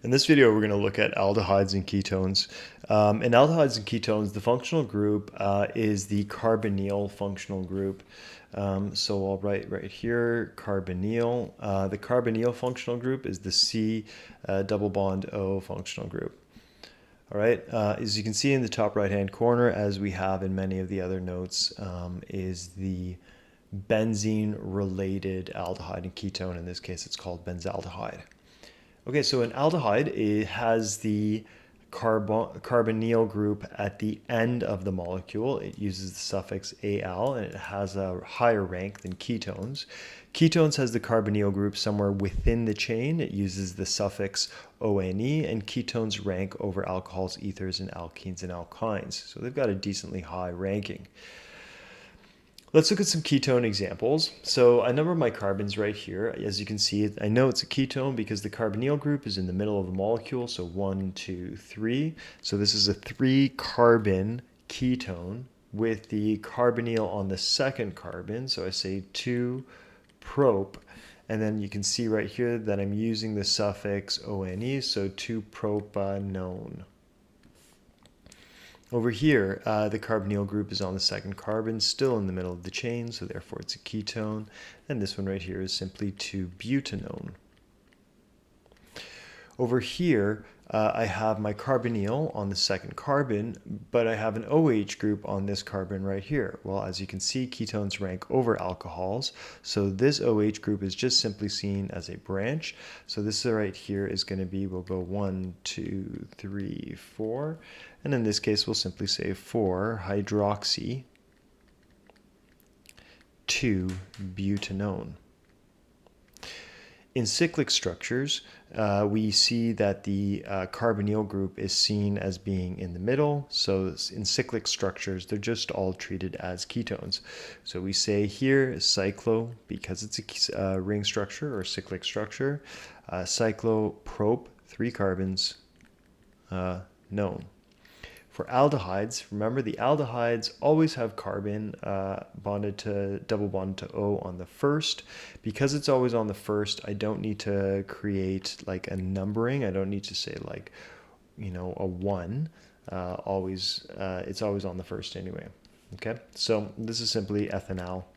In this video, we're going to look at aldehydes and ketones. In aldehydes and ketones, the functional group is the carbonyl functional group. So I'll write right here, carbonyl. The carbonyl functional group is the C double bond O functional group. All right, as you can see in the top right-hand corner, as we have in many of the other notes, is the benzene-related aldehyde and ketone. In this case, it's called benzaldehyde. Okay, so an aldehyde, it has the carbonyl group at the end of the molecule. It uses the suffix al, and it has a higher rank than ketones. Ketones has the carbonyl group somewhere within the chain. It uses the suffix one, and ketones rank over alcohols, ethers, and alkenes and alkynes. So they've got a decently high ranking. Let's look at some ketone examples. So I number my carbons right here. As you can see, I know it's a ketone because the carbonyl group is in the middle of the molecule. So 1, 2, 3. So this is a 3-carbon ketone with the carbonyl on the second carbon. So I say 2-prop. And then you can see right here that I'm using the suffix one, so 2-propanone. Over here, the carbonyl group is on the second carbon, still in the middle of the chain, so therefore it's a ketone. And this one right here is simply 2-butanone. Over here, I have my carbonyl on the second carbon, but I have an OH group on this carbon right here. Well, as you can see, ketones rank over alcohols, so this OH group is just simply seen as a branch. So this right here is going to be, we'll go 1, 2, 3, 4, and in this case, we'll simply say 4-hydroxy 2-butanone. In cyclic structures, we see that the carbonyl group is seen as being in the middle. So in cyclic structures, they're just all treated as ketones. So we say here cyclo, because it's a ring structure or cyclic structure, cycloprop, 3 carbons, known. For aldehydes, remember the aldehydes always have carbon double bonded to O on the first. Because it's always on the first, I don't need to create like a numbering. I don't need to say like, a 1. It's always on the first anyway. Okay, so this is simply ethanal.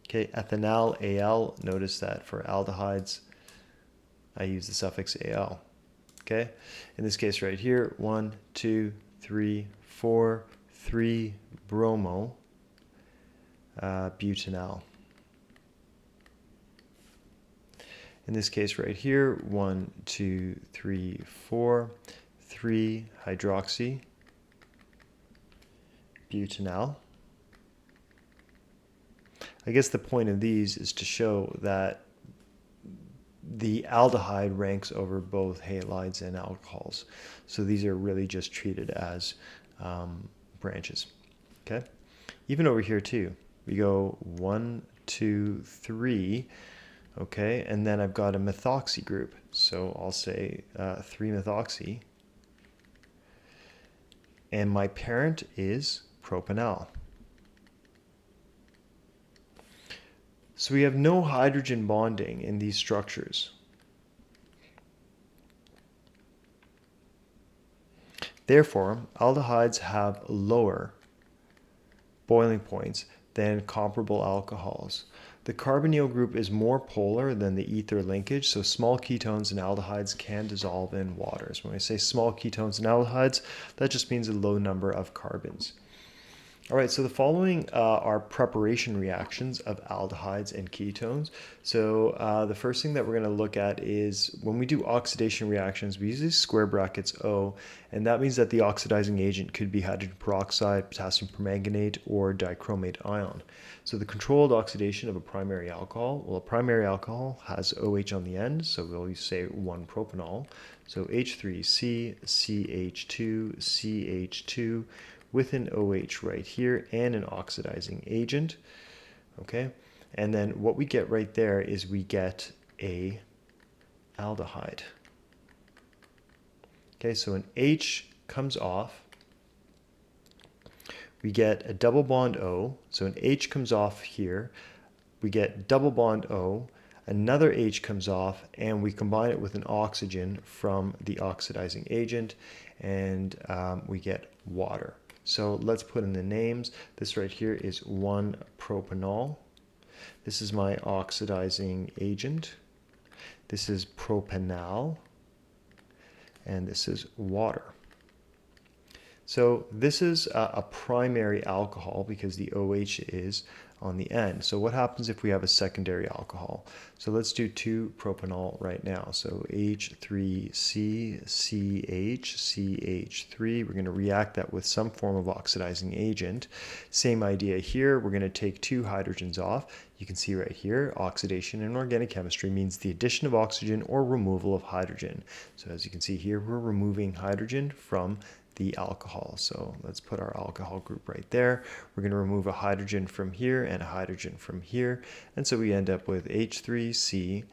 Okay, ethanal, Al. Notice that for aldehydes, I use the suffix Al. Okay, in this case right here, 1, 2, 3, 4, 3-bromo butanal. In this case right here, 1, 2, 3, 4, 3-hydroxy butanal. I guess the point of these is to show that the aldehyde ranks over both halides and alcohols. So these are really just treated as branches. Okay. Even over here too, we go 1, 2, 3. Okay, and then I've got a methoxy group. So I'll say 3-methoxy. And my parent is propanal. So we have no hydrogen bonding in these structures. Therefore, aldehydes have lower boiling points than comparable alcohols. The carbonyl group is more polar than the ether linkage, so small ketones and aldehydes can dissolve in waters. When I say small ketones and aldehydes, that just means a low number of carbons. All right, so the following are preparation reactions of aldehydes and ketones. So the first thing that we're going to look at is when we do oxidation reactions, we use these square brackets O, and that means that the oxidizing agent could be hydrogen peroxide, potassium permanganate, or dichromate ion. So the controlled oxidation of a primary alcohol, well, a primary alcohol has OH on the end, so we'll say 1-propanol. So H3C, CH2, CH2, with an OH right here and an oxidizing agent. Okay, and then what we get right there is we get a aldehyde. Okay, so an H comes off. We get a double bond O, so an H comes off here. We get double bond O, another H comes off, and we combine it with an oxygen from the oxidizing agent, and we get water. So let's put in the names. This right here is 1-propanol. This is my oxidizing agent. This is propanal, and this is water. So this is a primary alcohol because the OH is on the end. So what happens if we have a secondary alcohol? So let's do 2-propanol right now. So H3C, CH, CH3. We're going to react that with some form of oxidizing agent. Same idea here. We're going to take 2 hydrogens off. You can see right here, oxidation in organic chemistry means the addition of oxygen or removal of hydrogen. So as you can see here, we're removing hydrogen from the alcohol. So let's put our alcohol group right there. We're going to remove a hydrogen from here and a hydrogen from here. And so we end up with H3C,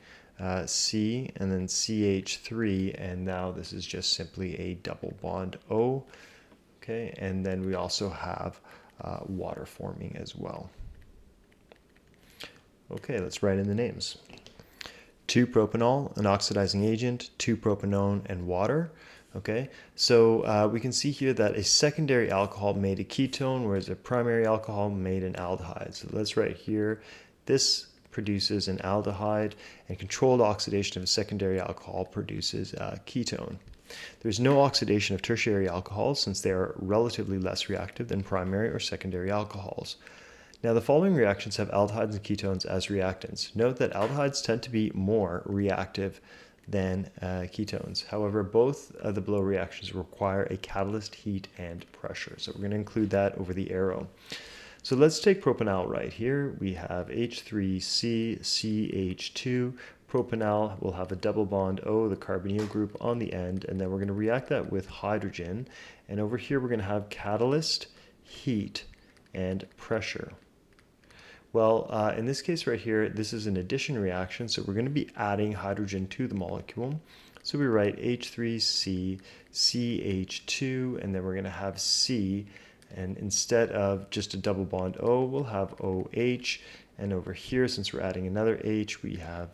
C, and then CH3. And now this is just simply a double bond O. Okay, and then we also have water forming as well. Okay, let's write in the names. 2-propanol, an oxidizing agent, 2-propanone, and water. Okay, so we can see here that a secondary alcohol made a ketone, whereas a primary alcohol made an aldehyde. So let's write here, this produces an aldehyde, and controlled oxidation of a secondary alcohol produces a ketone. There's no oxidation of tertiary alcohols since they are relatively less reactive than primary or secondary alcohols. Now the following reactions have aldehydes and ketones as reactants. Note that aldehydes tend to be more reactive than ketones. However, both of the below reactions require a catalyst, heat, and pressure. So we're going to include that over the arrow. So let's take propanal right here. We have H3C, CH2. Propanal will have a double bond O, the carbonyl group on the end, and then we're going to react that with hydrogen. And over here we're going to have catalyst, heat, and pressure. Well, in this case right here, this is an addition reaction, so we're going to be adding hydrogen to the molecule. So we write H3C, CH2, and then we're going to have C, and instead of just a double bond O, we'll have OH, and over here, since we're adding another H, we have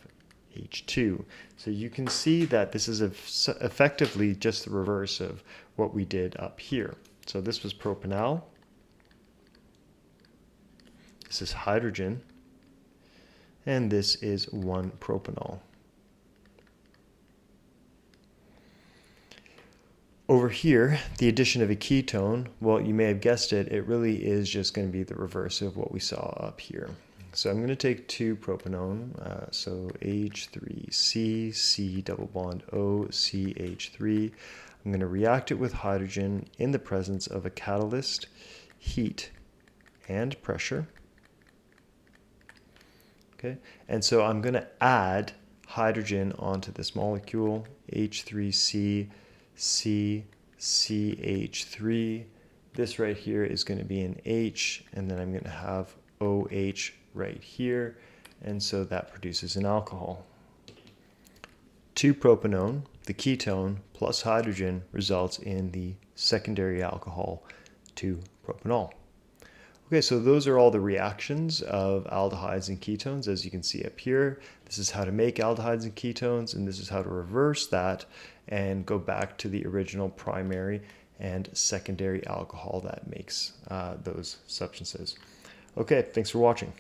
H2. So you can see that this is effectively just the reverse of what we did up here. So this was propanal. This is hydrogen, and this is 1-propanol. Over here, the addition of a ketone, well, you may have guessed it, it really is just going to be the reverse of what we saw up here. So I'm going to take 2-propanone, so H3C, C double bond O, CH3. I'm going to react it with hydrogen in the presence of a catalyst, heat, and pressure. Okay, and so I'm going to add hydrogen onto this molecule, H3C, C, CH3. This right here is going to be an H, and then I'm going to have OH right here, and so that produces an alcohol. 2-propanone, the ketone, plus hydrogen results in the secondary alcohol, 2-propanol. Okay, so those are all the reactions of aldehydes and ketones, as you can see up here. This is how to make aldehydes and ketones, and this is how to reverse that and go back to the original primary and secondary alcohol that makes those substances. Okay, thanks for watching.